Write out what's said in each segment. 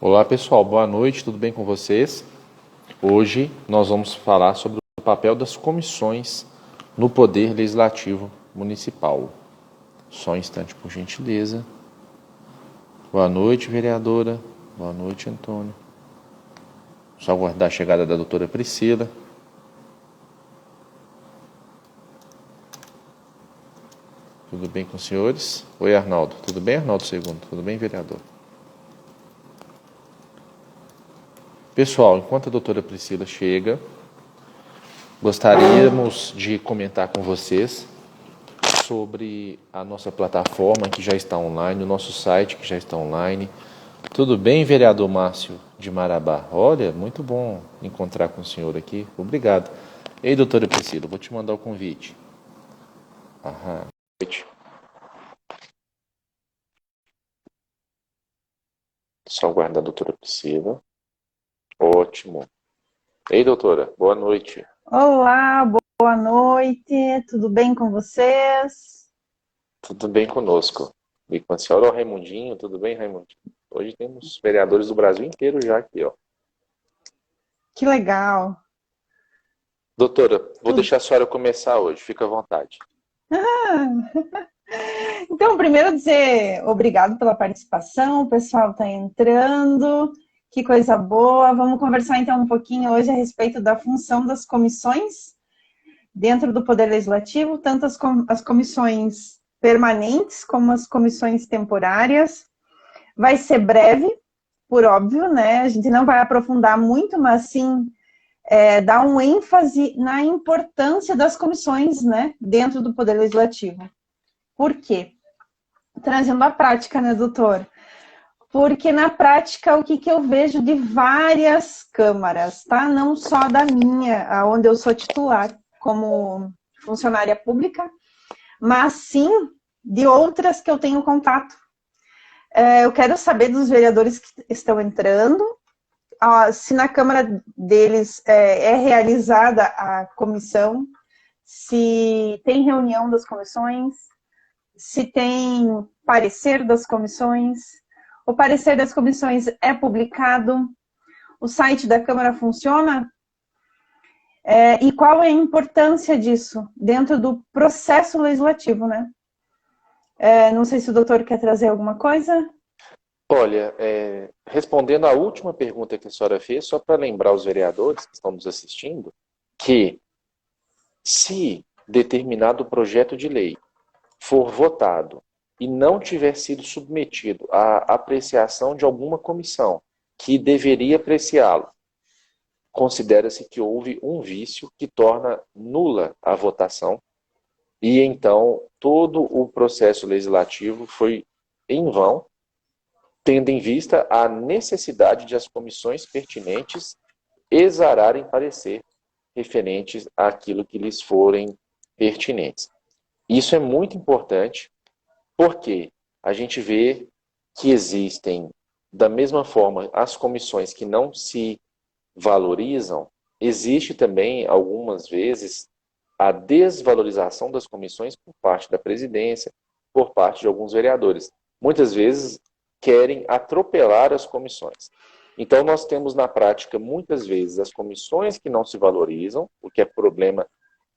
Olá pessoal, boa noite, tudo bem com vocês? Hoje nós vamos falar sobre o papel das comissões no Poder Legislativo Municipal. Só um instante, por gentileza. Boa noite, vereadora. Boa noite, Antônio. Só aguardar a chegada da doutora Priscila. Tudo bem com os senhores? Oi, Arnaldo. Tudo bem, Arnaldo Segundo? Tudo bem, vereador? Pessoal, enquanto a doutora Priscila chega, gostaríamos de comentar com vocês sobre a nossa plataforma que já está online, o nosso site que já está online. Tudo bem, vereador Márcio de Marabá? Olha, muito bom encontrar com o senhor aqui. Obrigado. Ei, doutora Priscila, vou te mandar o convite. Aham. Só aguardar a doutora Priscila. Ótimo. Ei, doutora, boa noite. Olá, boa noite, tudo bem com vocês? Tudo bem conosco. E com a senhora, o Raimundinho, tudo bem, Raimundinho? Hoje temos vereadores do Brasil inteiro já aqui, ó. Que legal. Doutora, vou deixar a senhora começar hoje, fica à vontade. Então, primeiro dizer obrigado pela participação, o pessoal está entrando, que coisa boa. Vamos conversar então um pouquinho hoje a respeito da função das comissões dentro do Poder Legislativo, tanto as comissões permanentes como as comissões temporárias. Vai ser breve, por óbvio, né? A gente não vai aprofundar muito, mas sim dar um ênfase na importância das comissões, né, dentro do Poder Legislativo. Por quê? Trazendo a prática, né, doutor? Porque na prática, o que eu vejo de várias câmaras, tá? Não só da minha, onde eu sou titular como funcionária pública, mas sim de outras que eu tenho contato. Eu quero saber dos vereadores que estão entrando, se na Câmara deles é realizada a comissão, se tem reunião das comissões, se tem parecer das comissões, o parecer das comissões é publicado, o site da Câmara funciona, e qual é a importância disso dentro do processo legislativo, né? Não sei se o doutor quer trazer alguma coisa. Olha, respondendo à última pergunta que a senhora fez, só para lembrar os vereadores que estão nos assistindo, que se determinado projeto de lei for votado e não tiver sido submetido à apreciação de alguma comissão que deveria apreciá-lo, considera-se que houve um vício que torna nula a votação e então todo o processo legislativo foi em vão, tendo em vista a necessidade de as comissões pertinentes exararem parecer referentes àquilo que lhes forem pertinentes. Isso é muito importante, porque a gente vê que existem, da mesma forma, as comissões que não se valorizam, existe também, algumas vezes, a desvalorização das comissões por parte da presidência, por parte de alguns vereadores. Muitas vezes querem atropelar as comissões. Então nós temos na prática, muitas vezes, as comissões que não se valorizam, o que é problema,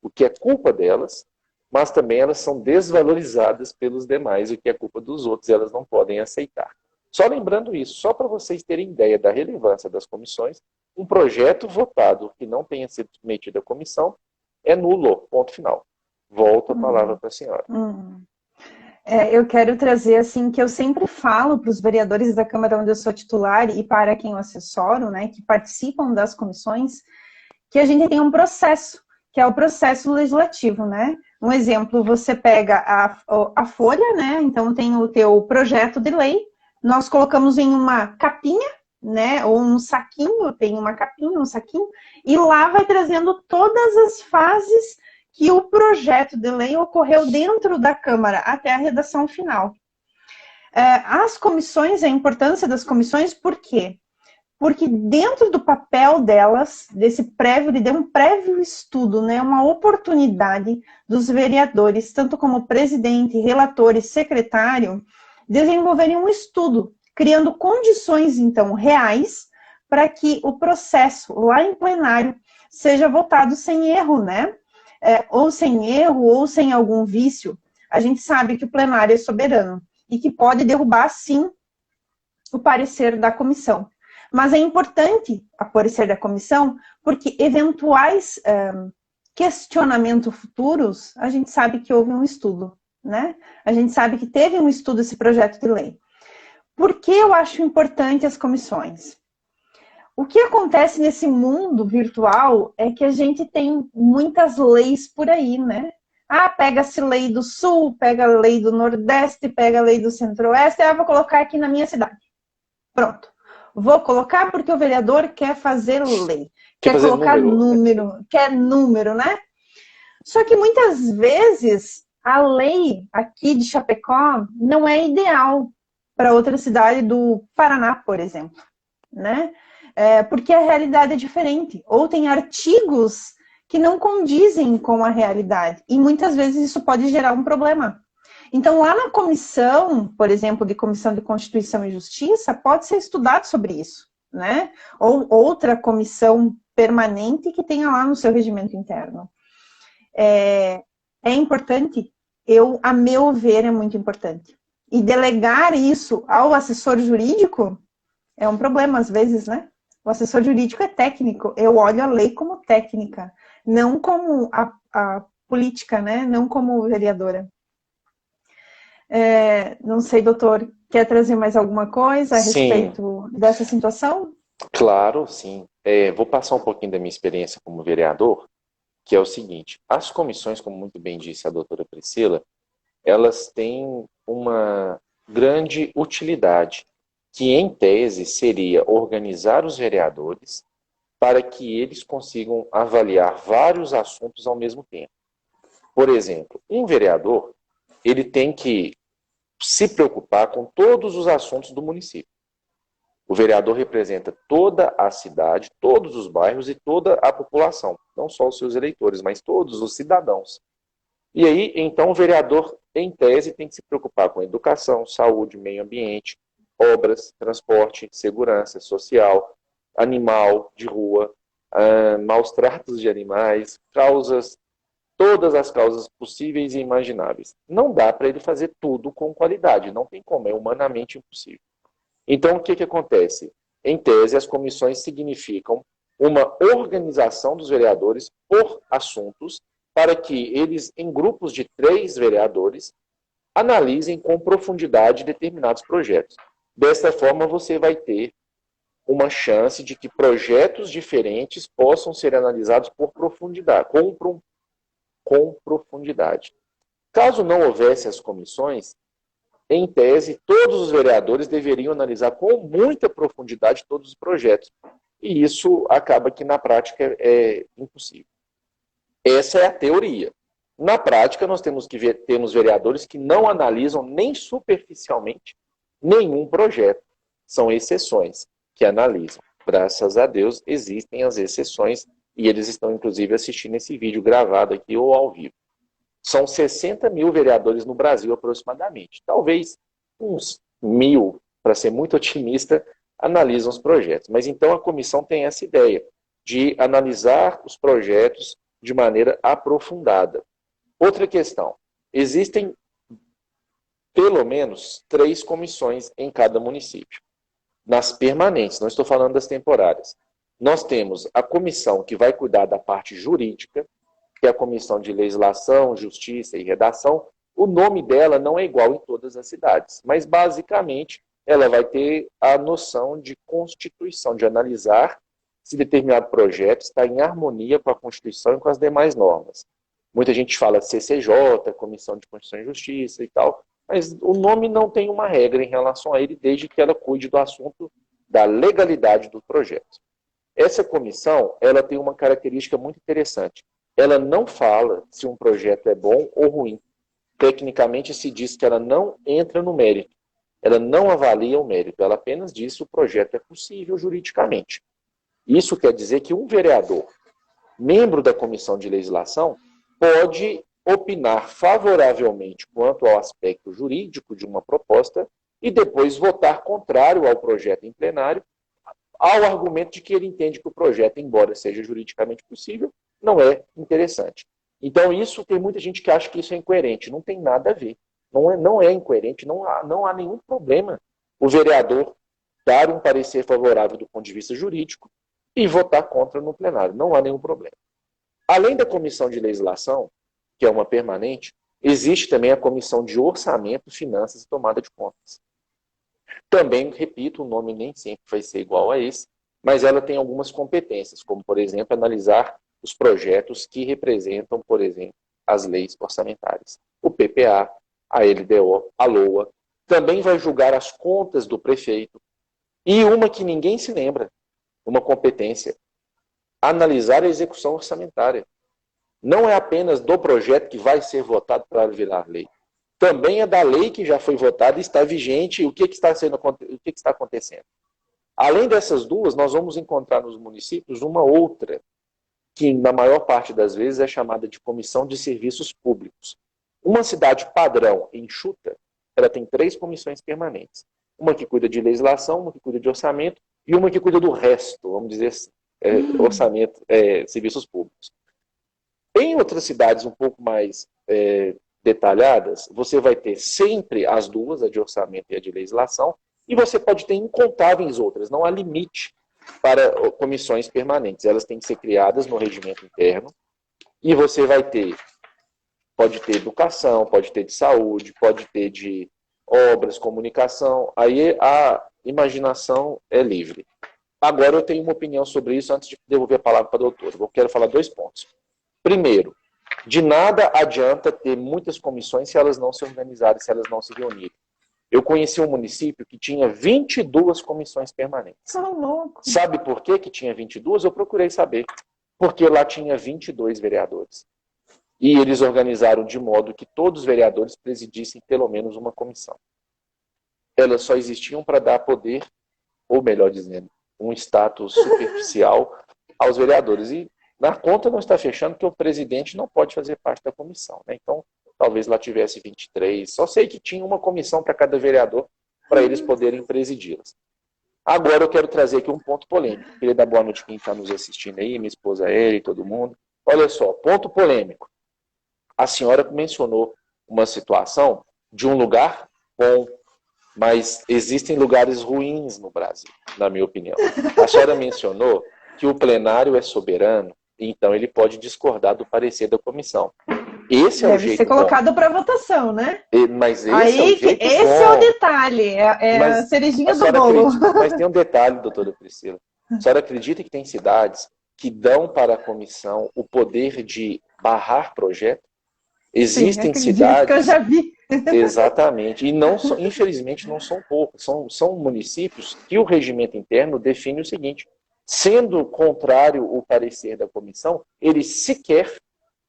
o que é culpa delas, mas também elas são desvalorizadas pelos demais, o que é culpa dos outros, e elas não podem aceitar. Só lembrando isso, só para vocês terem ideia da relevância das comissões, um projeto votado que não tenha sido submetido à comissão é nulo, ponto final. Volto a palavra para a senhora. Eu quero trazer, assim, que eu sempre falo para os vereadores da Câmara onde eu sou titular e para quem eu assessoro, né, que participam das comissões, que a gente tem um processo, que é o processo legislativo, né? Um exemplo, você pega a folha, né, então tem o teu projeto de lei, nós colocamos em uma capinha, né, ou um saquinho, tem uma capinha, um saquinho, e lá vai trazendo todas as fases que o projeto de lei ocorreu dentro da Câmara, até a redação final. As comissões, a importância das comissões, por quê? Porque dentro do papel delas, de um prévio estudo, né, uma oportunidade dos vereadores, tanto como presidente, relator e secretário, desenvolverem um estudo, criando condições, então, reais para que o processo lá em plenário seja votado sem erro, né? Ou sem erro, ou sem algum vício. A gente sabe que o plenário é soberano e que pode derrubar, sim, o parecer da comissão. Mas é importante o parecer da comissão, porque eventuais questionamentos futuros, a gente sabe que houve um estudo, né? A gente sabe que teve um estudo esse projeto de lei. Por que eu acho importante as comissões? O que acontece nesse mundo virtual é que a gente tem muitas leis por aí, né? Pega-se lei do Sul, pega a lei do Nordeste, pega a lei do Centro-Oeste, vou colocar aqui na minha cidade. Pronto. Vou colocar porque o vereador quer fazer lei. Quer colocar número, quer número, né? Só que muitas vezes a lei aqui de Chapecó não é ideal para outra cidade do Paraná, por exemplo, né? Porque a realidade é diferente. Ou tem artigos que não condizem com a realidade. E muitas vezes isso pode gerar um problema. Então, lá na comissão, por exemplo, de Comissão de Constituição e Justiça, pode ser estudado sobre isso, né? Ou outra comissão permanente que tenha lá no seu regimento interno. É importante, a meu ver, é muito importante. E delegar isso ao assessor jurídico é um problema, às vezes, né? O assessor jurídico é técnico, eu olho a lei como técnica, não como a política, né? Não como vereadora. Não sei, doutor, quer trazer mais alguma coisa a respeito dessa situação? Claro, sim. Vou passar um pouquinho da minha experiência como vereador, que é o seguinte: as comissões, como muito bem disse a doutora Priscila, elas têm uma grande utilidade, que em tese seria organizar os vereadores para que eles consigam avaliar vários assuntos ao mesmo tempo. Por exemplo, um vereador, ele tem que se preocupar com todos os assuntos do município. O vereador representa toda a cidade, todos os bairros e toda a população, não só os seus eleitores, mas todos os cidadãos. E aí, então, o vereador, em tese, tem que se preocupar com educação, saúde, meio ambiente, obras, transporte, segurança social, animal de rua, maus tratos de animais, todas as causas possíveis e imagináveis. Não dá para ele fazer tudo com qualidade, não tem como, é humanamente impossível. Então, o que acontece? Em tese, as comissões significam uma organização dos vereadores por assuntos, para que eles, em grupos de 3 vereadores, analisem com profundidade determinados projetos. Desta forma, você vai ter uma chance de que projetos diferentes possam ser analisados por profundidade, com profundidade. Caso não houvesse as comissões, em tese, todos os vereadores deveriam analisar com muita profundidade todos os projetos. E isso acaba que na prática é impossível. Essa é a teoria. Na prática, nós temos vereadores que não analisam nem superficialmente nenhum projeto. São exceções que analisam. Graças a Deus, existem as exceções e eles estão, inclusive, assistindo esse vídeo gravado aqui ou ao vivo. São 60 mil vereadores no Brasil, aproximadamente. Talvez uns 1.000, para ser muito otimista, analisam os projetos. Mas então a comissão tem essa ideia de analisar os projetos de maneira aprofundada. Outra questão: existem pelo menos 3 comissões em cada município. Nas permanentes, não estou falando das temporárias. Nós temos a comissão que vai cuidar da parte jurídica, que é a Comissão de Legislação, Justiça e Redação. O nome dela não é igual em todas as cidades, mas basicamente ela vai ter a noção de constituição, de analisar se determinado projeto está em harmonia com a Constituição e com as demais normas. Muita gente fala CCJ, Comissão de Constituição e Justiça e tal, mas o nome não tem uma regra em relação a ele, desde que ela cuide do assunto da legalidade do projeto. Essa comissão, ela tem uma característica muito interessante. Ela não fala se um projeto é bom ou ruim. Tecnicamente se diz que ela não entra no mérito. Ela não avalia o mérito. Ela apenas diz se o projeto é possível juridicamente. Isso quer dizer que um vereador, membro da Comissão de Legislação, pode opinar favoravelmente quanto ao aspecto jurídico de uma proposta e depois votar contrário ao projeto em plenário, ao argumento de que ele entende que o projeto, embora seja juridicamente possível, não é interessante. Então, isso tem muita gente que acha que isso é incoerente. Não tem nada a ver. Não é incoerente, não há nenhum problema o vereador dar um parecer favorável do ponto de vista jurídico e votar contra no plenário. Não há nenhum problema. Além da comissão de legislação, que é uma permanente, existe também a comissão de orçamento, finanças e tomada de contas. Também, repito, o nome nem sempre vai ser igual a esse, mas ela tem algumas competências, como, por exemplo, analisar os projetos que representam, por exemplo, as leis orçamentárias. O PPA, a LDO, a LOA, também vai julgar as contas do prefeito. E uma que ninguém se lembra, uma competência, analisar a execução orçamentária. Não é apenas do projeto que vai ser votado para virar lei. Também é da lei que já foi votada e está vigente, o que está acontecendo. Além dessas duas, nós vamos encontrar nos municípios uma outra, que na maior parte das vezes é chamada de Comissão de Serviços Públicos. Uma cidade padrão, enxuta, ela tem 3 comissões permanentes. Uma que cuida de legislação, uma que cuida de orçamento e uma que cuida do resto, vamos dizer assim, orçamento, serviços públicos. Em outras cidades um pouco mais detalhadas, você vai ter sempre as duas, a de orçamento e a de legislação, e você pode ter incontáveis outras, não há limite para comissões permanentes. Elas têm que ser criadas no regimento interno, e você pode ter educação, pode ter de saúde, pode ter de obras, comunicação, aí a imaginação é livre. Agora eu tenho uma opinião sobre isso antes de devolver a palavra para a doutora. Eu quero falar 2 pontos. Primeiro, de nada adianta ter muitas comissões se elas não se organizarem, se elas não se reunirem. Eu conheci um município que tinha 22 comissões permanentes. Sabe por que tinha 22? Eu procurei saber. Porque lá tinha 22 vereadores. E eles organizaram de modo que todos os vereadores presidissem pelo menos uma comissão. Elas só existiam para dar poder, ou melhor dizendo, um status superficial aos vereadores. E na conta não está fechando que o presidente não pode fazer parte da comissão, né? Então, talvez lá tivesse 23. Só sei que tinha uma comissão para cada vereador, para eles poderem presidi-las. Agora eu quero trazer aqui um ponto polêmico. Queria dar boa noite a quem está nos assistindo aí, minha esposa Eri, todo mundo. Olha só, ponto polêmico. A senhora mencionou uma situação de um lugar bom, mas existem lugares ruins no Brasil, na minha opinião. A senhora mencionou que o plenário é soberano, então ele pode discordar do parecer da comissão. Esse é o jeito bom. Deve ser colocado para votação, né? Mas esse é o detalhe, a cerejinha do bolo. Mas tem um detalhe, doutora Priscila. A senhora acredita que tem cidades que dão para a comissão o poder de barrar projeto? Existem cidades que eu já vi. Exatamente. E não são, infelizmente não são poucos. São municípios que o regimento interno define o seguinte: sendo contrário o parecer da comissão, ele sequer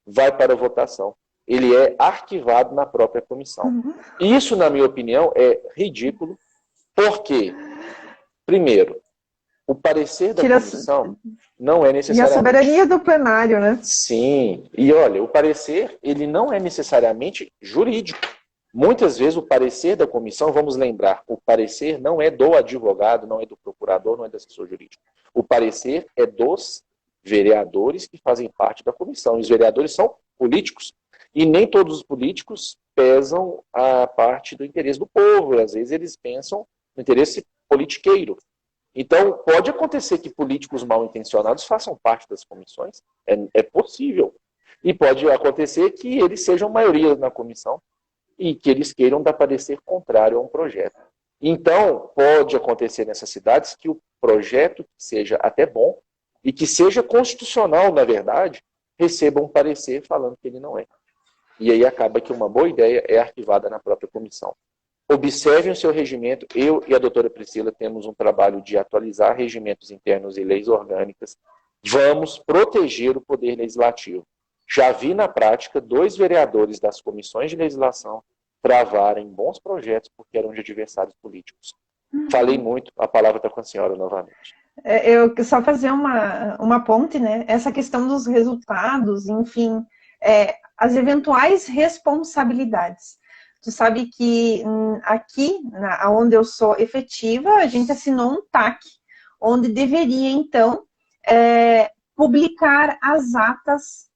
vai para a votação. Ele é arquivado na própria comissão. Isso, na minha opinião, é ridículo, porque, primeiro, o parecer da comissão não é necessariamente... E a soberania do plenário, né? Sim. E olha, o parecer, ele não é necessariamente jurídico. Muitas vezes o parecer da comissão, vamos lembrar, o parecer não é do advogado, não é do procurador, não é do assessor jurídico. O parecer é dos vereadores que fazem parte da comissão. E os vereadores são políticos. E nem todos os políticos pesam a parte do interesse do povo. Às vezes eles pensam no interesse politiqueiro. Então, pode acontecer que políticos mal intencionados façam parte das comissões. É possível. E pode acontecer que eles sejam maioria na comissão e que eles queiram dar parecer contrário a um projeto. Então, pode acontecer nessas cidades que o projeto seja até bom e que seja constitucional, na verdade, receba um parecer falando que ele não é. E aí acaba que uma boa ideia é arquivada na própria comissão. Observem o seu regimento. Eu e a doutora Priscila temos um trabalho de atualizar regimentos internos e leis orgânicas. Vamos proteger o poder legislativo. Já vi na prática 2 vereadores das comissões de legislação travarem bons projetos porque eram de adversários políticos. Falei muito, a palavra está com a senhora novamente. Eu só fazer uma ponte, né? Essa questão dos resultados, enfim, as eventuais responsabilidades. Tu sabe que aqui, onde eu sou efetiva, a gente assinou um TAC, onde deveria, então, publicar as atas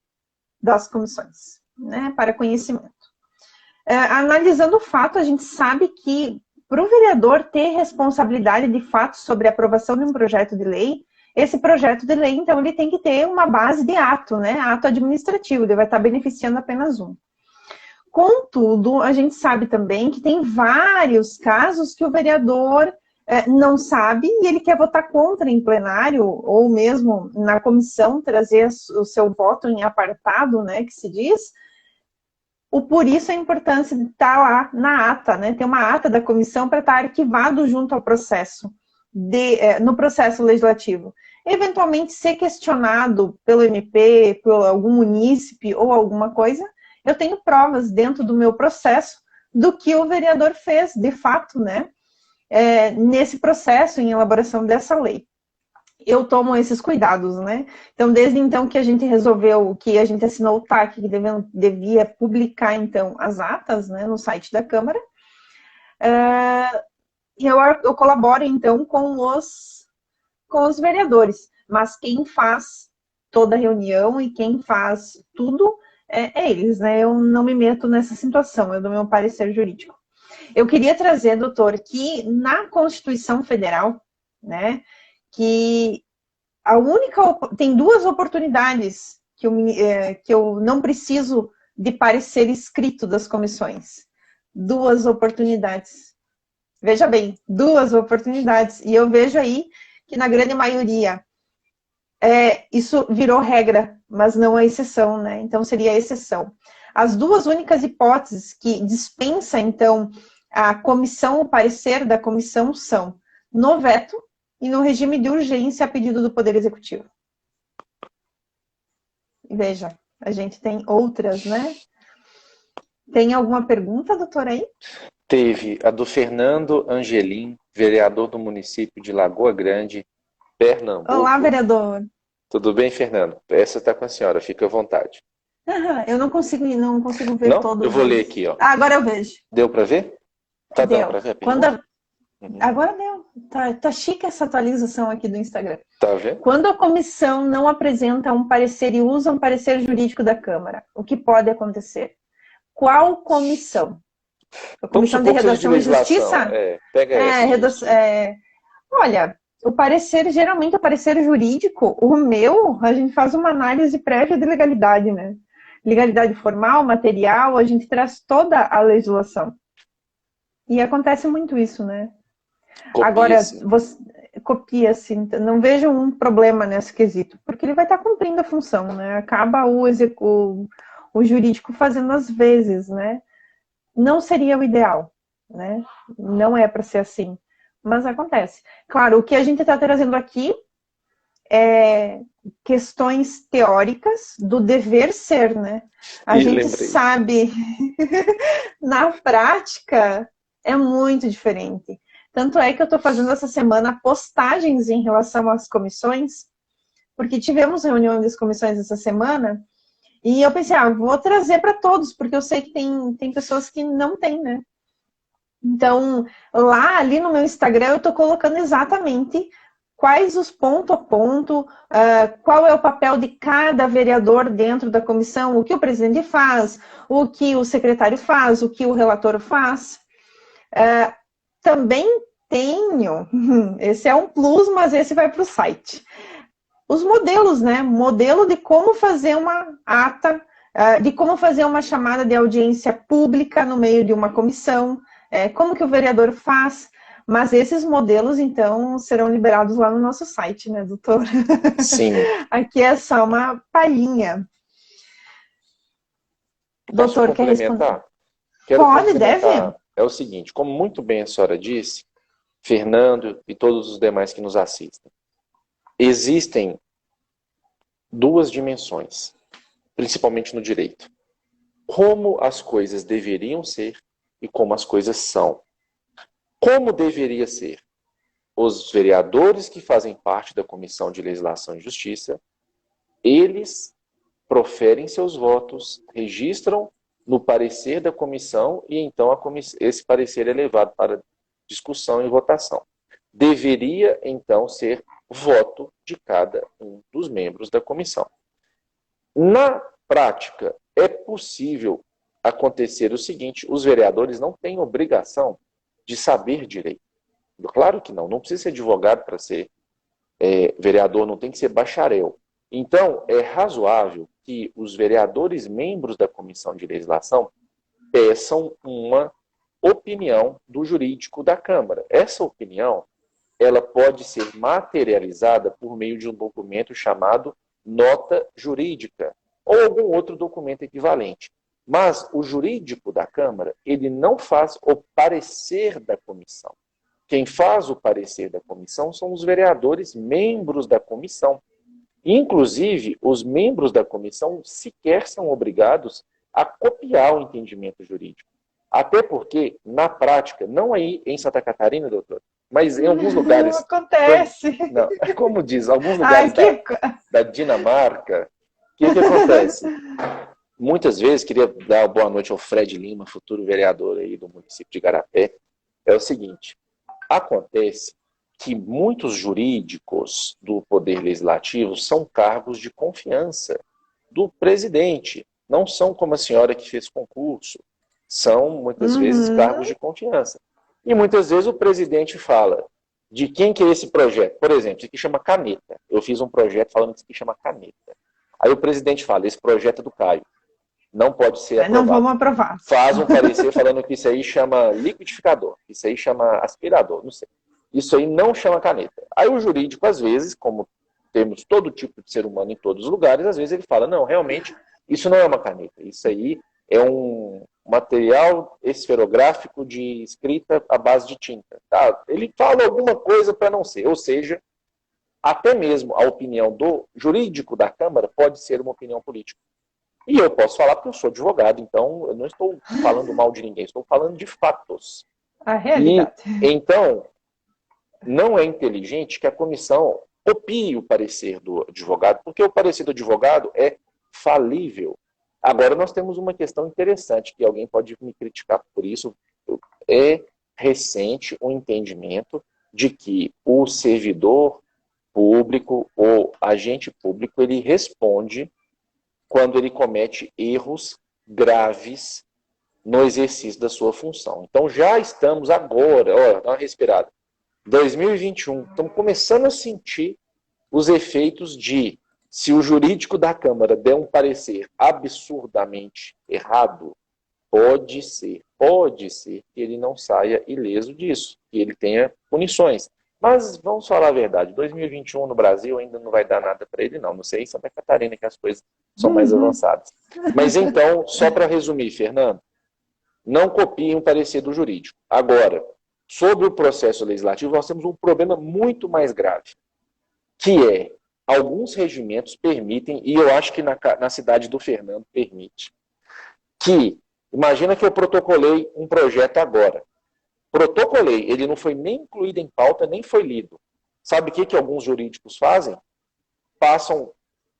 das comissões, né, para conhecimento. Analisando o fato, a gente sabe que para o vereador ter responsabilidade de fato sobre a aprovação de um projeto de lei, esse projeto de lei, então, ele tem que ter uma base de ato, né, ato administrativo, ele vai estar beneficiando apenas um. Contudo, a gente sabe também que tem vários casos que o vereador não sabe e ele quer votar contra em plenário ou mesmo na comissão trazer o seu voto em apartado, né, que se diz. Por isso a importância de estar lá na ata, né, ter uma ata da comissão para estar arquivado junto ao processo, no processo legislativo. Eventualmente ser questionado pelo MP, por algum munícipe ou alguma coisa, eu tenho provas dentro do meu processo do que o vereador fez, de fato, né, nesse processo, em elaboração dessa lei. Eu tomo esses cuidados, né? Então, desde então que a gente resolveu, que a gente assinou o TAC, que devia publicar, então, as atas, né, no site da Câmara, eu colaboro, então, com os vereadores, mas quem faz toda a reunião e quem faz tudo é eles, né? Eu não me meto nessa situação, eu dou meu parecer jurídico. Eu queria trazer, doutor, que na Constituição Federal, né, que tem duas oportunidades que eu não preciso de parecer escrito das comissões. Duas oportunidades. Veja bem, duas oportunidades. E eu vejo aí que na grande maioria isso virou regra, mas não a exceção, né? Então seria a exceção. As duas únicas hipóteses que dispensa, então, a comissão, o parecer da comissão são no veto e no regime de urgência a pedido do Poder Executivo. Veja, a gente tem outras, né? Tem alguma pergunta, doutor, aí? Teve a do Fernando Angelim, vereador do município de Lagoa Grande, Pernambuco. Olá, vereador. Tudo bem, Fernando? Essa está com a senhora, fica à vontade. Eu não consigo ver não? todos. Eu vou ler aqui, ó. Agora eu vejo. Deu para ver? Tá deu. Dando para ver a pergunta? Agora deu. Tá chique essa atualização aqui do Instagram. Tá vendo? Quando a comissão não apresenta um parecer e usa um parecer jurídico da Câmara, o que pode acontecer? Qual comissão? A Comissão de Redação e Justiça? Pega essa. Olha, geralmente o parecer jurídico, a gente faz uma análise prévia de legalidade, né? Legalidade formal, material, a gente traz toda a legislação. E acontece muito isso, né? Agora, copia-se, não vejo um problema nesse quesito, porque ele vai estar cumprindo a função, né? Acaba o jurídico fazendo às vezes, né? Não seria o ideal, né? Não é para ser assim, mas acontece. Claro, o que a gente está trazendo aqui é questões teóricas do dever ser, né? A gente sabe, na prática, é muito diferente. Tanto é que eu estou fazendo essa semana postagens em relação às comissões, porque tivemos reunião das comissões essa semana, e eu pensei, vou trazer para todos, porque eu sei que tem pessoas que não têm, né? Então, ali no meu Instagram, eu estou colocando exatamente quais os ponto a ponto, qual é o papel de cada vereador dentro da comissão, o que o presidente faz, o que o secretário faz, o que o relator faz. Também tenho, esse é um plus, mas esse vai para o site. Os modelos, né? Modelo de como fazer uma ata, de como fazer uma chamada de audiência pública no meio de uma comissão, como que o vereador faz, mas esses modelos, então, serão liberados lá no nosso site, né, doutor? Sim. Aqui é só uma palhinha. Doutor, quer responder? Pode, deve. É o seguinte, como muito bem a senhora disse, Fernando e todos os demais que nos assistem, existem duas dimensões, principalmente no direito. Como as coisas deveriam ser e como as coisas são. Como deveria ser? Os vereadores que fazem parte da Comissão de Legislação e Justiça, eles proferem seus votos, registram no parecer da comissão e então esse parecer é levado para discussão e votação. Deveria, então, ser voto de cada um dos membros da comissão. Na prática, é possível acontecer o seguinte: os vereadores não têm obrigação de saber direito. Claro que não precisa ser advogado para ser vereador, não tem que ser bacharel. Então, é razoável que os vereadores membros da comissão de legislação peçam uma opinião do jurídico da Câmara. Essa opinião, ela pode ser materializada por meio de um documento chamado nota jurídica, ou algum outro documento equivalente. Mas o jurídico da Câmara, ele não faz o parecer da comissão. Quem faz o parecer da comissão são os vereadores membros da comissão. Inclusive, os membros da comissão sequer são obrigados a copiar o entendimento jurídico. Até porque, na prática, não aí em Santa Catarina, doutor, mas em alguns lugares... Não acontece. Não, como diz, alguns lugares da Dinamarca, o que acontece? Muitas vezes, queria dar uma boa noite ao Fred Lima, futuro vereador aí do município de Igarapé, é o seguinte: acontece que muitos jurídicos do Poder Legislativo são cargos de confiança do presidente. Não são como a senhora que fez concurso. São, muitas vezes, cargos de confiança. E muitas vezes o presidente fala de quem que é esse projeto. Por exemplo, isso aqui chama caneta. Eu fiz um projeto falando que isso aqui chama caneta. Aí o presidente fala, esse projeto é do Caio. Não pode ser aprovado. Não vamos aprovar. Faz um parecer falando que isso aí chama liquidificador, que isso aí chama aspirador, não sei. Isso aí não chama caneta. Aí o jurídico, às vezes, como temos todo tipo de ser humano em todos os lugares, às vezes ele fala, não, realmente, isso não é uma caneta. Isso aí é um material esferográfico de escrita à base de tinta. Tá? Ele fala alguma coisa para não ser. Ou seja, até mesmo a opinião do jurídico da Câmara pode ser uma opinião política. E eu posso falar porque eu sou advogado, então eu não estou falando mal de ninguém, estou falando de fatos. A realidade. Então, não é inteligente que a comissão copie o parecer do advogado, porque o parecer do advogado é falível. Agora, nós temos uma questão interessante, que alguém pode me criticar por isso. É recente o entendimento de que o servidor público ou agente público, ele responde quando ele comete erros graves no exercício da sua função. Então, já estamos agora, olha, dá uma respirada, 2021, estamos começando a sentir os efeitos de, se o jurídico da Câmara der um parecer absurdamente errado, pode ser que ele não saia ileso disso, que ele tenha punições. Mas vamos falar a verdade, 2021 no Brasil ainda não vai dar nada para ele, não. Não sei em Santa Catarina que as coisas são mais avançadas. Mas então, só para resumir, Fernando, não copiem um parecer do jurídico. Agora, sobre o processo legislativo, nós temos um problema muito mais grave, que é, alguns regimentos permitem, e eu acho que na cidade do Fernando permite, que, imagina que eu protocolei um projeto agora. Protocolei, ele não foi nem incluído em pauta, nem foi lido. Sabe o que alguns jurídicos fazem? Passam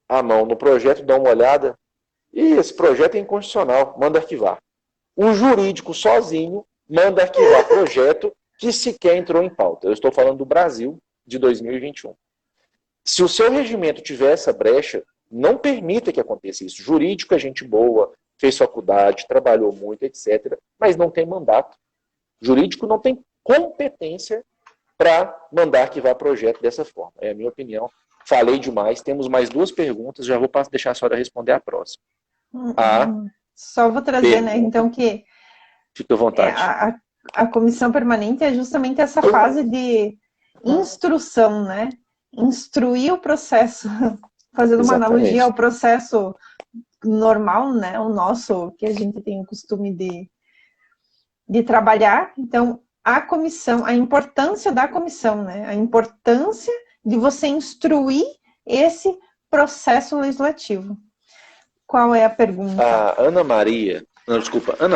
a mão no projeto, dão uma olhada, e esse projeto é inconstitucional, manda arquivar. O jurídico sozinho manda arquivar projeto que sequer entrou em pauta. Eu estou falando do Brasil de 2021. Se o seu regimento tiver essa brecha, não permita que aconteça isso. Jurídico é gente boa, fez faculdade, trabalhou muito, etc., mas não tem mandato. Jurídico não tem competência para mandar arquivar projeto dessa forma. É a minha opinião. Falei demais. Temos mais 2 perguntas. Já vou deixar a senhora responder a próxima. Só vou trazer, né? Então, que fique à vontade. A comissão permanente é justamente essa fase de instrução, né? Instruir o processo, fazendo uma analogia ao processo normal, né? O nosso, que a gente tem o costume de trabalhar. Então, a comissão, a importância da comissão, né? A importância de você instruir esse processo legislativo. Qual é a pergunta? A Ana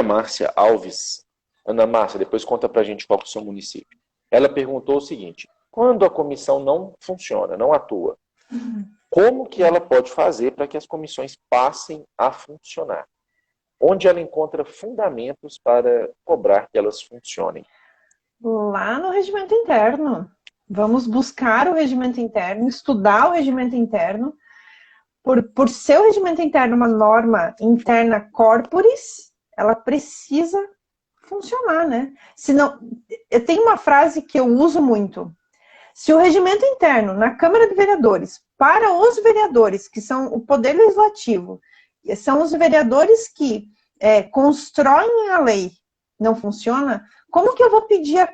Márcia Alves. Ana Márcia, depois conta pra gente qual é o seu município. Ela perguntou o seguinte: quando a comissão não funciona, não atua, Como que ela pode fazer para que as comissões passem a funcionar? Onde ela encontra fundamentos para cobrar que elas funcionem? Lá no regimento interno. Vamos buscar o regimento interno, estudar o regimento interno. Por ser o regimento interno uma norma interna corporis, ela precisa funcionar, né? Senão, eu tenho uma frase que eu uso muito. Se o regimento interno na Câmara de Vereadores, para os vereadores, que são o poder legislativo, são os vereadores que constroem a lei, não funciona, como que eu vou pedir a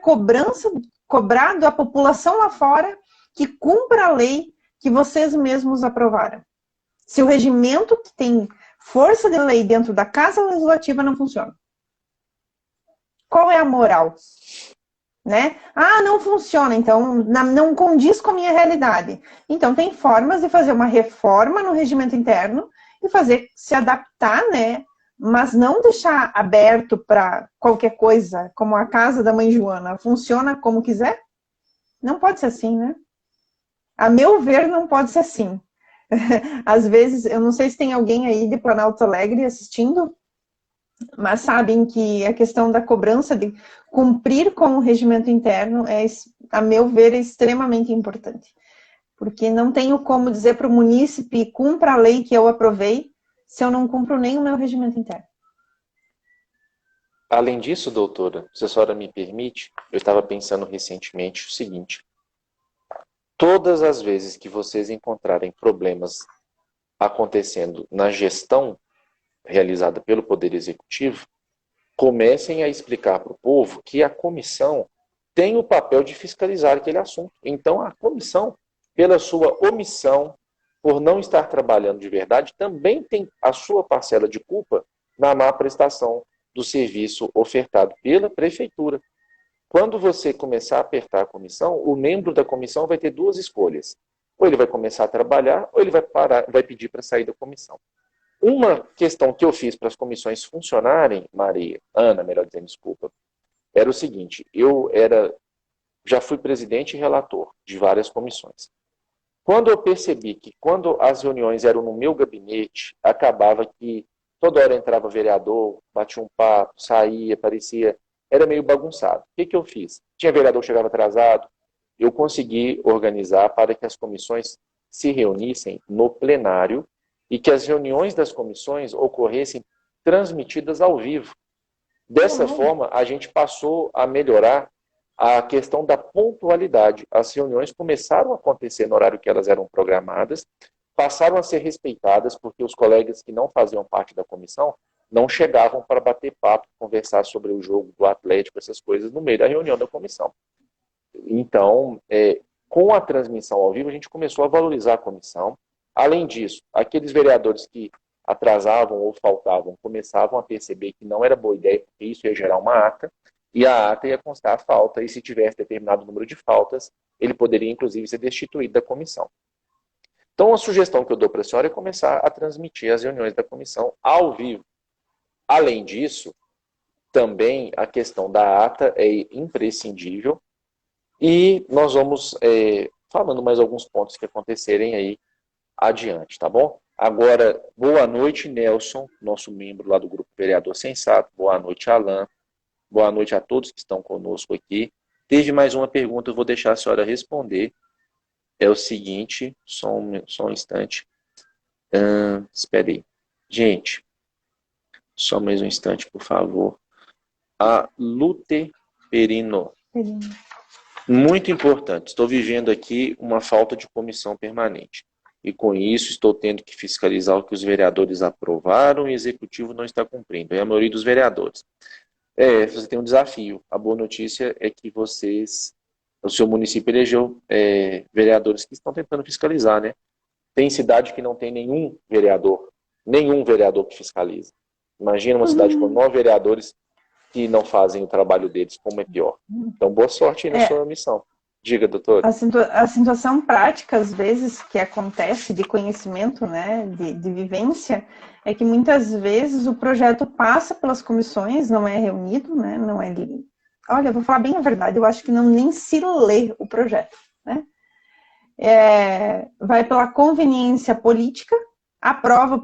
cobrar da população lá fora que cumpra a lei que vocês mesmos aprovaram? Se o regimento que tem força de lei dentro da Casa Legislativa não funciona. Qual é a moral? Né? Ah, não funciona, então não condiz com a minha realidade. Então tem formas de fazer uma reforma no regimento interno e fazer se adaptar, né? Mas não deixar aberto para qualquer coisa, como a casa da mãe Joana, funciona como quiser? Não pode ser assim, né? A meu ver, não pode ser assim. Às vezes, eu não sei se tem alguém aí de Planalto Alegre assistindo, mas sabem que a questão da cobrança de cumprir com o regimento interno a meu ver, é extremamente importante. Porque não tenho como dizer para o munícipe cumpra a lei que eu aprovei se eu não cumpro nem o meu regimento interno. Além disso, doutora, se a senhora me permite, eu estava pensando recentemente o seguinte: todas as vezes que vocês encontrarem problemas acontecendo na gestão realizada pelo Poder Executivo, comecem a explicar para o povo que a comissão tem o papel de fiscalizar aquele assunto. Então, a comissão, pela sua omissão, por não estar trabalhando de verdade, também tem a sua parcela de culpa na má prestação do serviço ofertado pela prefeitura. Quando você começar a apertar a comissão, o membro da comissão vai ter duas escolhas. Ou ele vai começar a trabalhar, ou ele vai pedir para sair da comissão. Uma questão que eu fiz para as comissões funcionarem, Ana, melhor dizendo, desculpa, era o seguinte: já fui presidente e relator de várias comissões. Quando eu percebi que quando as reuniões eram no meu gabinete, acabava que toda hora entrava vereador, batia um papo, saía, aparecia, era meio bagunçado. O que eu fiz? Tinha vereador que chegava atrasado, eu consegui organizar para que as comissões se reunissem no plenário e que as reuniões das comissões ocorressem transmitidas ao vivo. Dessa forma, a gente passou a melhorar a questão da pontualidade. As reuniões começaram a acontecer no horário que elas eram programadas, passaram a ser respeitadas, porque os colegas que não faziam parte da comissão não chegavam para bater papo, conversar sobre o jogo do Atlético, essas coisas, no meio da reunião da comissão. Então, com a transmissão ao vivo, a gente começou a valorizar a comissão. Além disso, aqueles vereadores que atrasavam ou faltavam começavam a perceber que não era boa ideia, porque isso ia gerar uma ata, e a ata ia constar a falta, e se tivesse determinado número de faltas, ele poderia, inclusive, ser destituído da comissão. Então, a sugestão que eu dou para a senhora é começar a transmitir as reuniões da comissão ao vivo. Além disso, também a questão da ata é imprescindível, e nós vamos falando mais alguns pontos que acontecerem aí adiante, tá bom? Agora, boa noite, Nelson, nosso membro lá do Grupo Vereador Sensato. Boa noite, Alain. Boa noite a todos que estão conosco aqui. Teve mais uma pergunta, eu vou deixar a senhora responder. É o seguinte, só um instante. Espera aí. Gente, só mais um instante, por favor. A Lute Perino. Muito importante. Estou vivendo aqui uma falta de comissão permanente. E com isso estou tendo que fiscalizar o que os vereadores aprovaram e o executivo não está cumprindo. É a maioria dos vereadores. Você tem um desafio. A boa notícia é que o seu município elegeu vereadores que estão tentando fiscalizar, né? Tem cidade que não tem nenhum vereador que fiscaliza. Imagina uma cidade com 9 vereadores que não fazem o trabalho deles, como é pior. Então, boa sorte aí na sua missão. Diga, doutor. A situação prática, às vezes, que acontece de conhecimento, né, de vivência, é que muitas vezes o projeto passa pelas comissões, não é reunido, né, não é... Olha, eu vou falar bem a verdade, eu acho que nem se lê o projeto, né? vai pela conveniência política, aprova o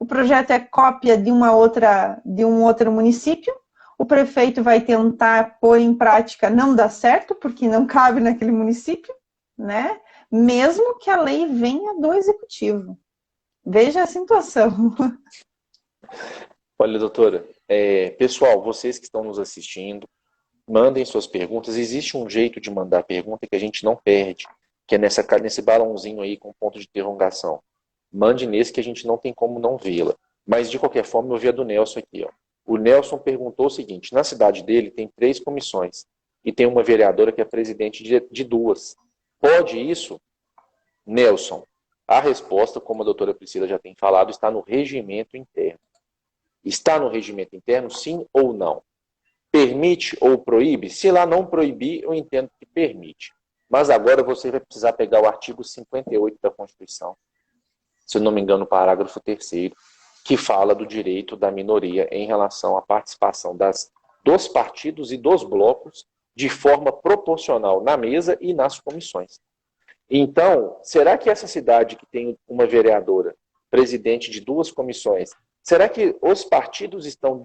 projeto é cópia de um outro município, o prefeito vai tentar pôr em prática, não dá certo, porque não cabe naquele município, né? Mesmo que a lei venha do executivo. Veja a situação. Olha, doutora, pessoal, vocês que estão nos assistindo, mandem suas perguntas. Existe um jeito de mandar pergunta que a gente não perde, que é nesse balãozinho aí com ponto de interrogação. Mande nesse que a gente não tem como não vê-la. Mas, de qualquer forma, eu vi a do Nelson aqui. Ó. O Nelson perguntou o seguinte: na cidade dele tem 3 comissões e tem uma vereadora que é presidente de 2. Pode isso? Nelson, a resposta, como a doutora Priscila já tem falado, está no regimento interno. Está no regimento interno, sim ou não? Permite ou proíbe? Se lá não proibir, eu entendo que permite. Mas agora você vai precisar pegar o artigo 58 da Constituição, se eu não me engano, o parágrafo 3º, que fala do direito da minoria em relação à participação dos partidos e dos blocos de forma proporcional na mesa e nas comissões. Então, será que essa cidade que tem uma vereadora, presidente de 2 comissões, será que os partidos estão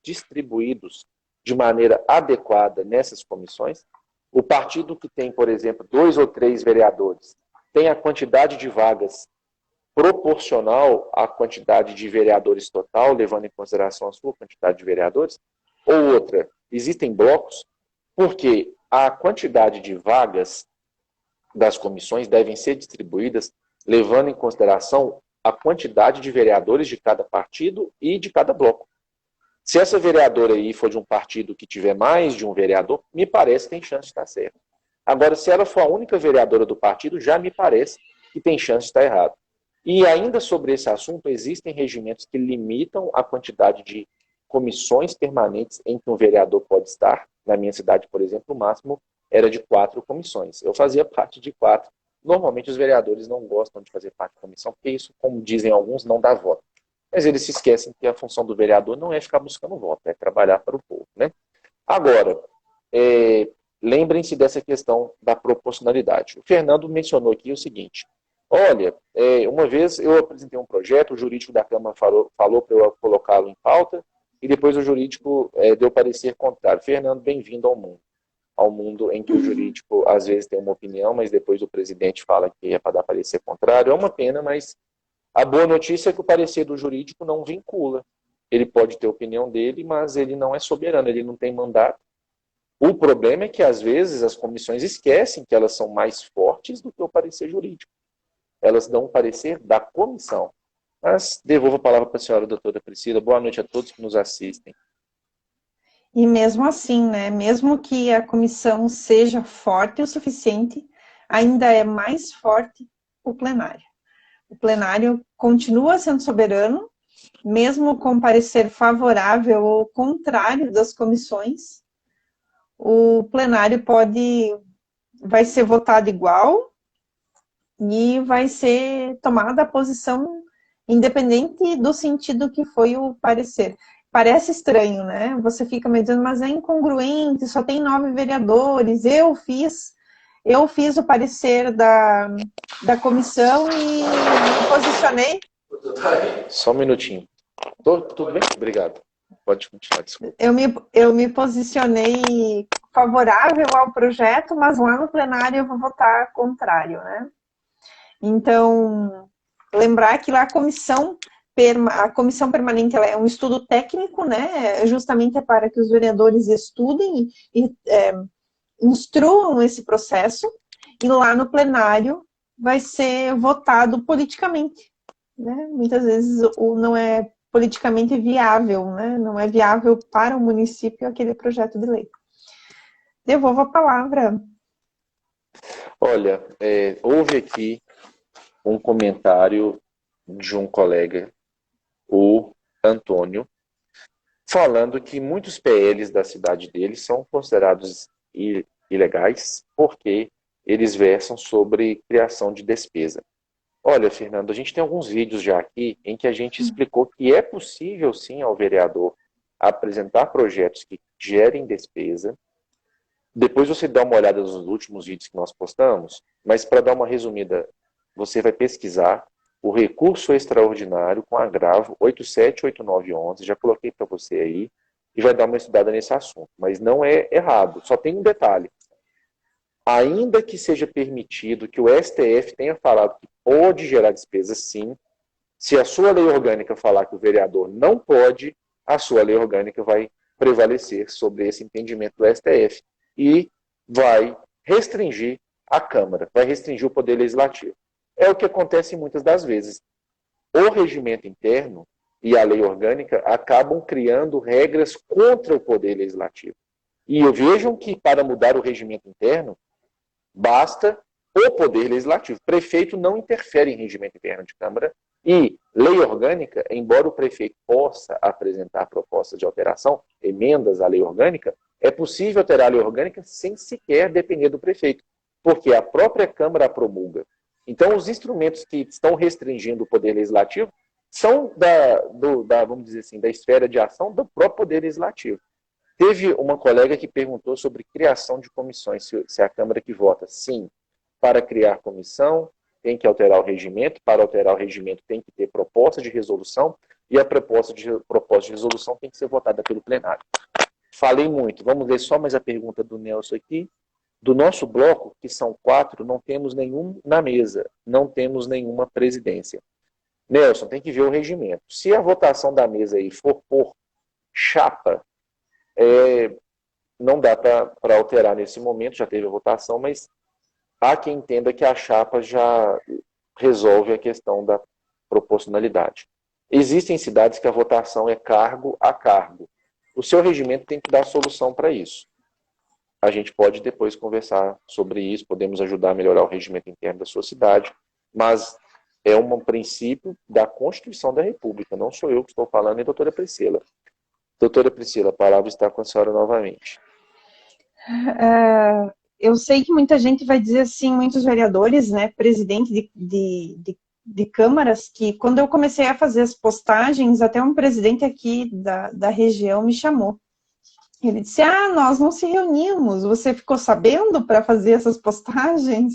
distribuídos de maneira adequada nessas comissões? O partido que tem, por exemplo, 2 ou 3 vereadores, tem a quantidade de vagas proporcional à quantidade de vereadores total, levando em consideração a sua quantidade de vereadores? Ou outra, existem blocos, porque a quantidade de vagas das comissões devem ser distribuídas levando em consideração a quantidade de vereadores de cada partido e de cada bloco. Se essa vereadora aí for de um partido que tiver mais de um vereador, me parece que tem chance de estar certo. Agora, se ela for a única vereadora do partido, já me parece que tem chance de estar errado. E ainda sobre esse assunto, existem regimentos que limitam a quantidade de comissões permanentes em que um vereador pode estar. Na minha cidade, por exemplo, o máximo era de 4 comissões. Eu fazia parte de 4. Normalmente os vereadores não gostam de fazer parte de comissão, porque isso, como dizem alguns, não dá voto. Mas eles se esquecem que a função do vereador não é ficar buscando voto, é trabalhar para o povo, né? Agora, lembrem-se dessa questão da proporcionalidade. O Fernando mencionou aqui o seguinte: olha, uma vez eu apresentei um projeto, o jurídico da Câmara falou para eu colocá-lo em pauta, e depois o jurídico deu parecer contrário. Fernando, bem-vindo ao mundo em que o jurídico às vezes tem uma opinião, mas depois o presidente fala que é para dar parecer contrário. É uma pena, mas a boa notícia é que o parecer do jurídico não vincula. Ele pode ter a opinião dele, mas ele não é soberano, ele não tem mandato. O problema é que às vezes as comissões esquecem que elas são mais fortes do que o parecer jurídico. Elas dão o parecer da comissão. Mas devolvo a palavra para a senhora, doutora Priscila. Boa noite a todos que nos assistem. E mesmo assim, né, mesmo que a comissão seja forte o suficiente, ainda é mais forte o plenário. O plenário continua sendo soberano, mesmo com parecer favorável ou contrário das comissões. O plenário vai ser votado igual e vai ser tomada a posição independente do sentido que foi o parecer. Parece estranho, né? Você fica me dizendo, mas é incongruente, só tem 9 vereadores, eu fiz o parecer da comissão e me posicionei. Só um minutinho. Tudo bem? Obrigado. Pode continuar, desculpa. Eu me posicionei favorável ao projeto, mas lá no plenário eu vou votar contrário, né? Então, lembrar que lá a comissão permanente ela é um estudo técnico, né? Justamente é para que os vereadores estudem e instruam esse processo, e lá no plenário vai ser votado politicamente, né? Muitas vezes não é politicamente viável, né? Não é viável para o município aquele projeto de lei. Devolvo a palavra. Olha, houve aqui um comentário de um colega, o Antônio, falando que muitos PLs da cidade dele são considerados ilegais porque eles versam sobre criação de despesa. Olha, Fernando, a gente tem alguns vídeos já aqui em que a gente explicou que é possível, sim, ao vereador apresentar projetos que gerem despesa Depois você dá uma olhada nos últimos vídeos que nós postamos, mas para dar uma resumida, você vai pesquisar o recurso extraordinário com agravo 87, 89 e 11, já coloquei para você aí, e vai dar uma estudada nesse assunto. Mas não é errado, só tem um detalhe. Ainda que seja permitido que o STF tenha falado que pode gerar despesa, sim, se a sua lei orgânica falar que o vereador não pode, a sua lei orgânica vai prevalecer sobre esse entendimento do STF e vai restringir a Câmara, vai restringir o poder legislativo. É o que acontece muitas das vezes. O regimento interno e a lei orgânica acabam criando regras contra o poder legislativo. E vejam que para mudar o regimento interno, basta o poder legislativo. Prefeito não interfere em regimento interno de Câmara e lei orgânica, embora o prefeito possa apresentar propostas de alteração, emendas à lei orgânica, é possível alterar a lei orgânica sem sequer depender do prefeito, porque a própria Câmara a promulga. Então, os instrumentos que estão restringindo o poder legislativo são vamos dizer assim, da esfera de ação do próprio poder legislativo. Teve uma colega que perguntou sobre criação de comissões, se é a Câmara que vota. Sim, para criar comissão tem que alterar o regimento, para alterar o regimento tem que ter proposta de resolução, e a proposta de resolução tem que ser votada pelo plenário. Falei muito, vamos ler só mais a pergunta do Nelson aqui. Do nosso bloco, que são 4, não temos nenhum na mesa, não temos nenhuma presidência. Nelson, tem que ver o regimento. Se a votação da mesa aí for por chapa, não dá para alterar nesse momento, já teve a votação, mas há quem entenda que a chapa já resolve a questão da proporcionalidade. Existem cidades que a votação é cargo a cargo. O seu regimento tem que dar solução para isso. A gente pode depois conversar sobre isso, podemos ajudar a melhorar o regimento interno da sua cidade, mas é um princípio da Constituição da República, não sou eu que estou falando, é a doutora Priscila. Doutora Priscila, a palavra está com a senhora novamente. Eu sei que muita gente vai dizer assim, muitos vereadores, né, presidente de câmaras, que quando eu comecei a fazer as postagens, até um presidente aqui da região me chamou. Ele disse, nós não se reunimos, você ficou sabendo para fazer essas postagens?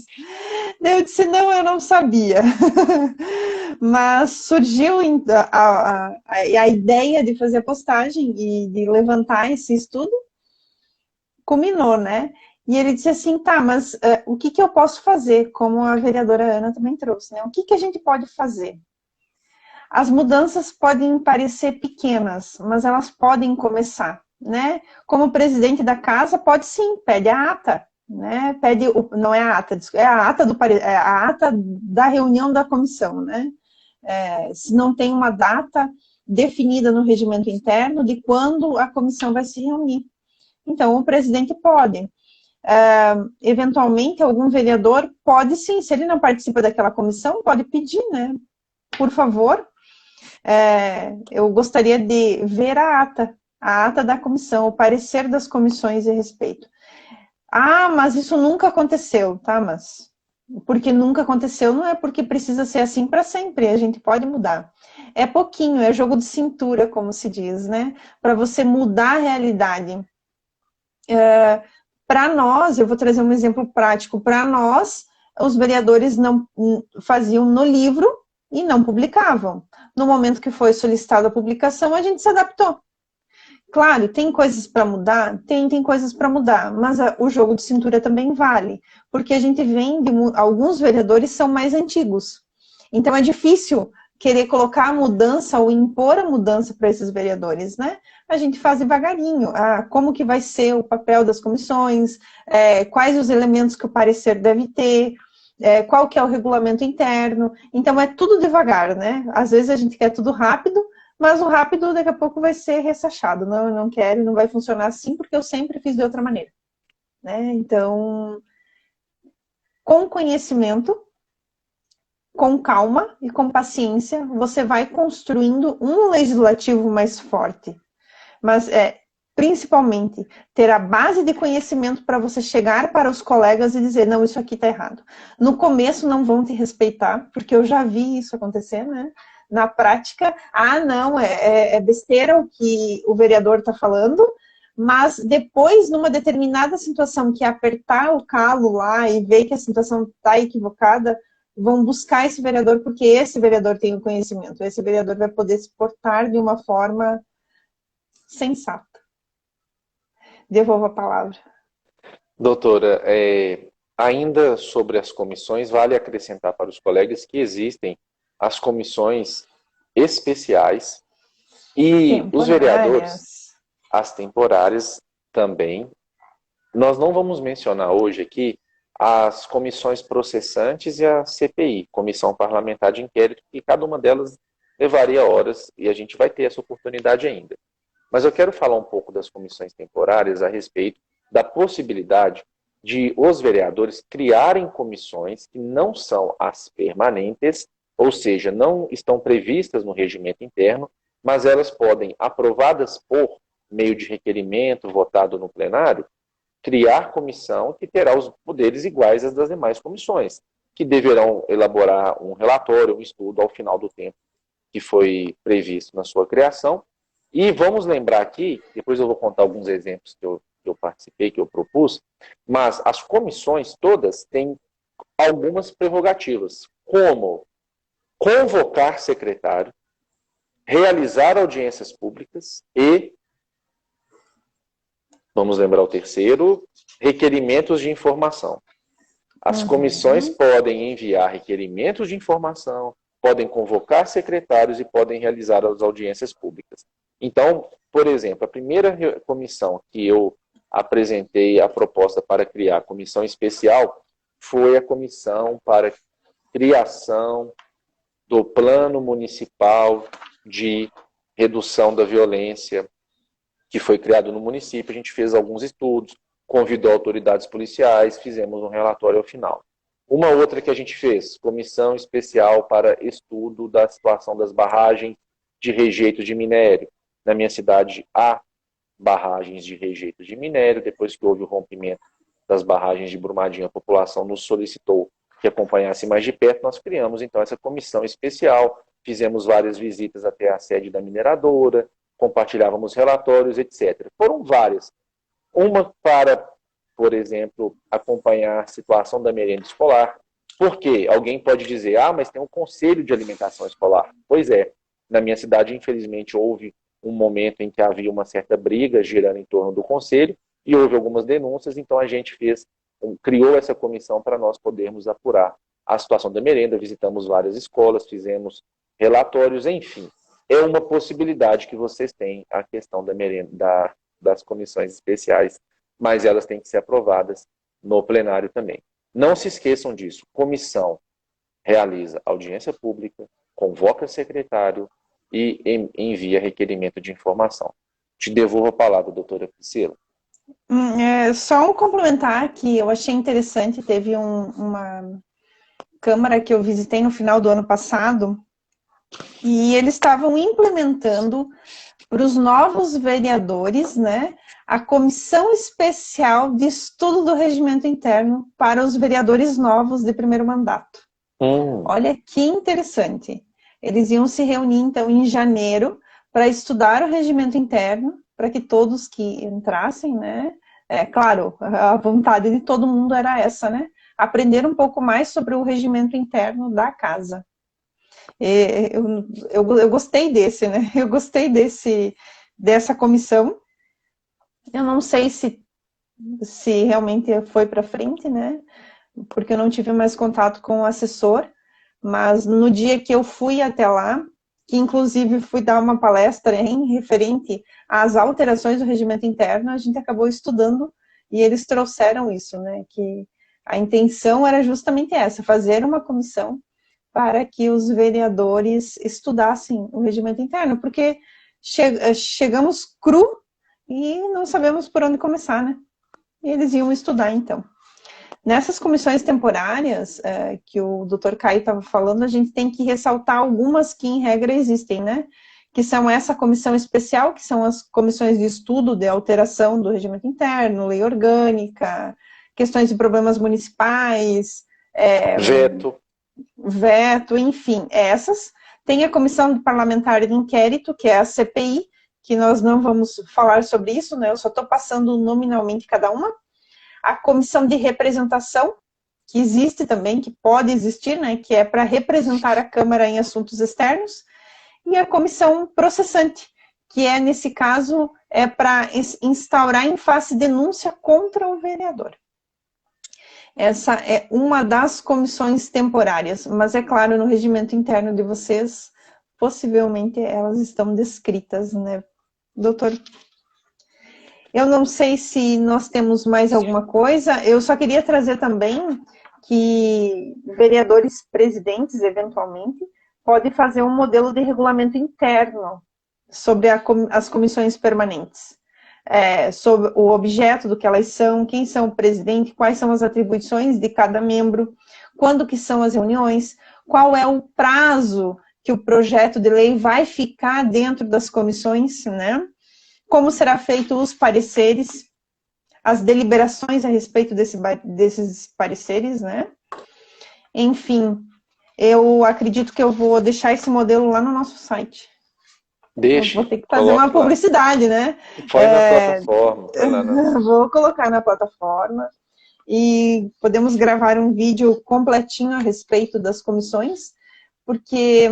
Daí eu disse, não, eu não sabia. Mas surgiu a ideia de fazer a postagem e de levantar esse estudo, culminou, né? E ele disse assim, tá, mas o que eu posso fazer? Como a vereadora Ana também trouxe, né? O que a gente pode fazer? As mudanças podem parecer pequenas, mas elas podem começar, né? Como presidente da casa, pode sim, pede a ata, né? Não é a ata, é a ata da reunião da comissão, né? Se não tem uma data definida no regimento interno de quando a comissão vai se reunir. Então, o presidente pode. Eventualmente, algum vereador pode sim, se ele não participa daquela comissão, pode pedir, né? Por favor, eu gostaria de ver a ata da comissão, o parecer das comissões a respeito. Mas isso nunca aconteceu, tá? Mas porque nunca aconteceu, não é porque precisa ser assim para sempre, a gente pode mudar. É pouquinho, é jogo de cintura, como se diz, né? Para você mudar a realidade. Para nós, eu vou trazer um exemplo prático, para nós, os vereadores não faziam no livro e não publicavam. No momento que foi solicitada a publicação, a gente se adaptou. Claro, tem coisas para mudar? Tem coisas para mudar, mas o jogo de cintura também vale, porque a gente vem de alguns vereadores são mais antigos. Então é difícil querer colocar a mudança ou impor a mudança para esses vereadores, né? A gente faz devagarinho. Como que vai ser o papel das comissões, quais os elementos que o parecer deve ter, qual que é o regulamento interno. Então é tudo devagar, né? Às vezes a gente quer tudo rápido, mas o rápido daqui a pouco vai ser ressachado. Não, eu não quero, não vai funcionar assim, porque eu sempre fiz de outra maneira, né? Então, com conhecimento, com calma e com paciência, você vai construindo um legislativo mais forte. Mas, principalmente, ter a base de conhecimento para você chegar para os colegas e dizer, não, isso aqui está errado. No começo não vão te respeitar, porque eu já vi isso acontecer, né? Na prática, não, é besteira o que o vereador está falando, mas depois, numa determinada situação que é apertar o calo lá e ver que a situação está equivocada, vão buscar esse vereador porque esse vereador tem o conhecimento, esse vereador vai poder se portar de uma forma sensata. Devolvo a palavra. Doutora, ainda sobre as comissões, vale acrescentar para os colegas que existem as comissões especiais e os vereadores, as temporárias também. Nós não vamos mencionar hoje aqui as comissões processantes e a CPI, Comissão Parlamentar de Inquérito, que cada uma delas levaria horas e a gente vai ter essa oportunidade ainda. Mas eu quero falar um pouco das comissões temporárias a respeito da possibilidade de os vereadores criarem comissões que não são as permanentes, ou seja, não estão previstas no regimento interno, mas elas podem, aprovadas por meio de requerimento, votado no plenário, criar comissão que terá os poderes iguais às das demais comissões, que deverão elaborar um relatório, um estudo ao final do tempo que foi previsto na sua criação. E vamos lembrar aqui, depois eu vou contar alguns exemplos que eu participei, que eu propus, mas as comissões todas têm algumas prerrogativas, como convocar secretário, realizar audiências públicas e, vamos lembrar o terceiro, requerimentos de informação. As comissões podem enviar requerimentos de informação, podem convocar secretários e podem realizar as audiências públicas. Então, por exemplo, a primeira comissão que eu apresentei a proposta para criar a comissão especial foi a comissão para criação do Plano Municipal de Redução da Violência, que foi criado no município. A gente fez alguns estudos, convidou autoridades policiais, fizemos um relatório ao final. Uma outra que a gente fez, comissão especial para estudo da situação das barragens de rejeito de minério. Na minha cidade há barragens de rejeito de minério. Depois que houve o rompimento das barragens de Brumadinho, a população nos solicitou que acompanhasse mais de perto. Nós criamos então essa comissão especial, fizemos várias visitas até a sede da mineradora, compartilhávamos relatórios, etc. Foram várias. Uma para, por exemplo, acompanhar a situação da merenda escolar. Por quê? Alguém pode dizer, mas tem um conselho de alimentação escolar. Pois é, na minha cidade, infelizmente, houve um momento em que havia uma certa briga girando em torno do conselho e houve algumas denúncias, então a gente criou essa comissão para nós podermos apurar a situação da merenda, visitamos várias escolas, fizemos relatórios, enfim. É uma possibilidade que vocês têm a questão da merenda, das comissões especiais, mas elas têm que ser aprovadas no plenário também. Não se esqueçam disso. Comissão realiza audiência pública, convoca secretário e envia requerimento de informação. Te devolvo a palavra, doutora Priscila. Só um complementar que eu achei interessante, teve uma Câmara que eu visitei no final do ano passado, e eles estavam implementando para os novos vereadores, né, a comissão especial de estudo do regimento interno para os vereadores novos de primeiro mandato. Olha que interessante. Eles iam se reunir, então, em janeiro, para estudar o regimento interno, para que todos que entrassem, né, claro, a vontade de todo mundo era essa, né, aprender um pouco mais sobre o regimento interno da casa. Eu gostei desse, né? Eu gostei dessa comissão. Eu não sei se realmente foi para frente, né? Porque eu não tive mais contato com o assessor, mas no dia que eu fui até lá, que inclusive fui dar uma palestra referente às alterações do regimento interno, a gente acabou estudando e eles trouxeram isso, né? Que a intenção era justamente essa, fazer uma comissão para que os vereadores estudassem o regimento interno, porque chegamos cru e não sabemos por onde começar, né? E eles iam estudar, então. Nessas comissões temporárias, que o Dr. Caio estava falando, a gente tem que ressaltar algumas que, em regra, existem, né? Que são essa comissão especial, que são as comissões de estudo de alteração do regimento interno, lei orgânica, questões de problemas municipais, veto, enfim, essas. Tem a comissão parlamentar de inquérito, que é a CPI, que nós não vamos falar sobre isso, né? Eu só estou passando nominalmente cada uma. A comissão de representação, que existe também, que pode existir, né? Que é para representar a Câmara em assuntos externos. E a comissão processante, que é, nesse caso, é para instaurar em face denúncia contra o vereador. Essa é uma das comissões temporárias, mas é claro, no regimento interno de vocês, possivelmente elas estão descritas, né, doutor? Eu não sei se nós temos mais alguma coisa, eu só queria trazer também que vereadores presidentes, eventualmente, podem fazer um modelo de regulamento interno sobre as comissões permanentes. Sobre o objeto do que elas são, quem são o presidente, quais são as atribuições de cada membro, quando que são as reuniões, qual é o prazo que o projeto de lei vai ficar dentro das comissões, né? Como será feito os pareceres, as deliberações a respeito desses pareceres, né? Enfim, eu acredito que eu vou deixar esse modelo lá no nosso site. Deixe, vou ter que fazer uma publicidade, né? Põe na plataforma. Põe lá na... Vou colocar na plataforma e podemos gravar um vídeo completinho a respeito das comissões, porque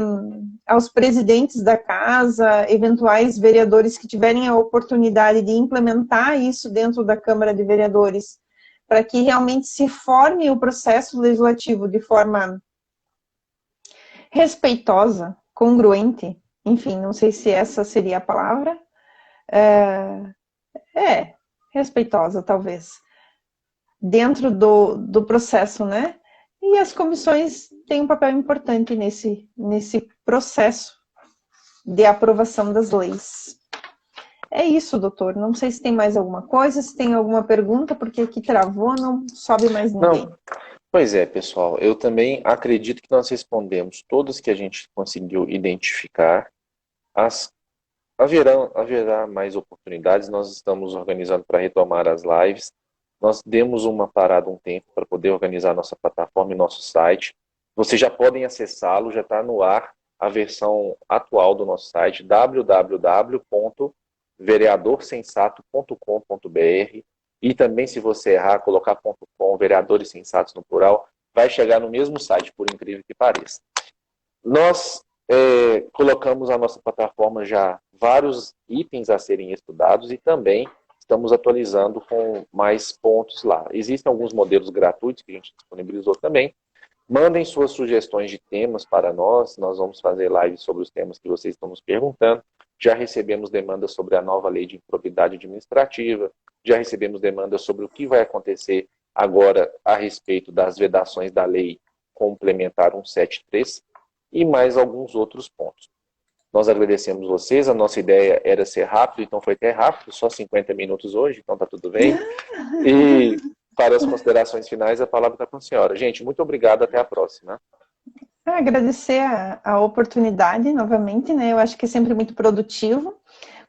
aos presidentes da casa, eventuais vereadores que tiverem a oportunidade de implementar isso dentro da Câmara de Vereadores, para que realmente se forme o processo legislativo de forma respeitosa, congruente, enfim, não sei se essa seria a palavra, respeitosa, talvez, dentro do processo, né? E as comissões têm um papel importante nesse processo de aprovação das leis. É isso, doutor. Não sei se tem mais alguma coisa, se tem alguma pergunta, porque aqui travou, não sobe mais ninguém. Não. Pois é, pessoal. Eu também acredito que nós respondemos todas que a gente conseguiu identificar. Haverá mais oportunidades. Nós estamos organizando para retomar as lives. Nós demos uma parada um tempo para poder organizar nossa plataforma e nosso site. Vocês já podem acessá-lo, já está no ar a versão atual do nosso site, www.vereadorsensato.com.br, e também, se você errar, colocar .com, vereadores sensatos no plural, vai chegar no mesmo site, por incrível que pareça. Nós colocamos a nossa plataforma já vários itens a serem estudados e também estamos atualizando com mais pontos lá. Existem alguns modelos gratuitos que a gente disponibilizou também. Mandem suas sugestões de temas para nós vamos fazer lives sobre os temas que vocês estão nos perguntando. Já recebemos demandas sobre a nova lei de improbidade administrativa, já recebemos demandas sobre o que vai acontecer agora a respeito das vedações da lei complementar 173 e mais alguns outros pontos. Nós agradecemos vocês, a nossa ideia era ser rápido, então foi até rápido, só 50 minutos hoje, então tá tudo bem. E para as considerações finais, a palavra está com a senhora. Gente, muito obrigado, até a próxima. Agradecer a oportunidade novamente, né? Eu acho que é sempre muito produtivo.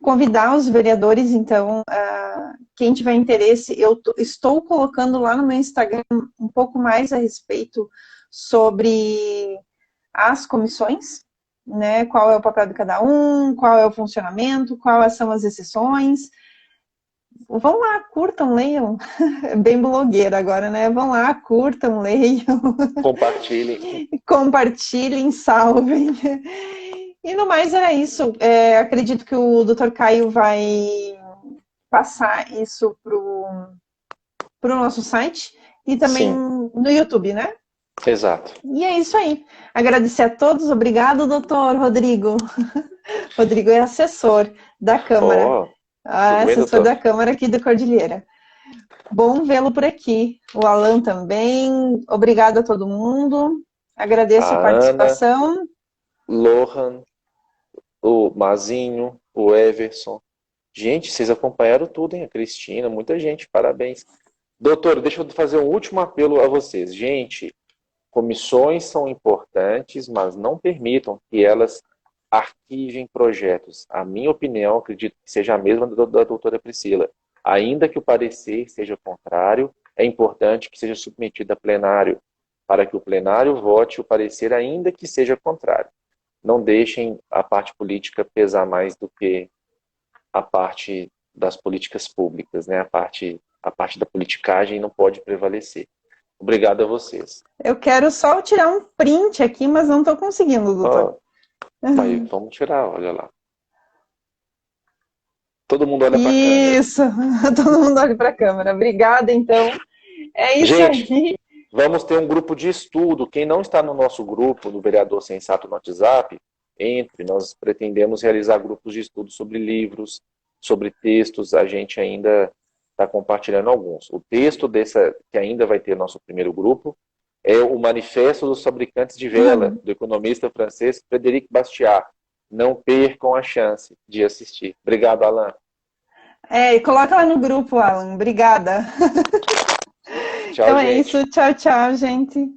Convidar os vereadores, então, quem tiver interesse, eu estou colocando lá no meu Instagram um pouco mais a respeito sobre as comissões, né? Qual é o papel de cada um, qual é o funcionamento, quais são as exceções. Vão lá, curtam, leiam. Bem blogueira agora, né? Vão lá, curtam, leiam. Compartilhem. Compartilhem, salvem. E no mais era isso. Acredito que o Dr. Caio vai passar isso para o nosso site e também no YouTube, né? Exato. E é isso aí. Agradecer a todos. Obrigado, doutor Rodrigo. Rodrigo é assessor da Câmara. Assessor da Câmara aqui do Cordilheira. Bom vê-lo por aqui. O Alan também. Obrigado a todo mundo. Agradeço a participação. Ana, Lohan, o Mazinho, o Everson. Gente, vocês acompanharam tudo, hein? A Cristina, muita gente, parabéns. Doutor, deixa eu fazer um último apelo a vocês. Gente, comissões são importantes, mas não permitam que elas arquivem projetos. A minha opinião, acredito que seja a mesma da doutora Priscila. Ainda que o parecer seja contrário, é importante que seja submetido a plenário, para que o plenário vote o parecer, ainda que seja contrário. Não deixem a parte política pesar mais do que a parte das políticas públicas, né? A parte da politicagem não pode prevalecer. Obrigado a vocês. Eu quero só tirar um print aqui, mas não estou conseguindo, doutor. Aí, vamos tirar, olha lá. Todo mundo olha para a câmera. Isso, todo mundo olha para a câmera. Obrigada, então. É isso aí. Vamos ter um grupo de estudo. Quem não está no nosso grupo, no Vereador Sensato no WhatsApp, entre. Nós pretendemos realizar grupos de estudo sobre livros, sobre textos. A gente ainda está compartilhando alguns. O texto que ainda vai ter nosso primeiro grupo é o Manifesto dos Fabricantes de Vela, do economista francês Frédéric Bastiat. Não percam a chance de assistir. Obrigado, Alan. E coloca lá no grupo, Alan. Obrigada. Tchau, então gente. É isso. Tchau, tchau, gente.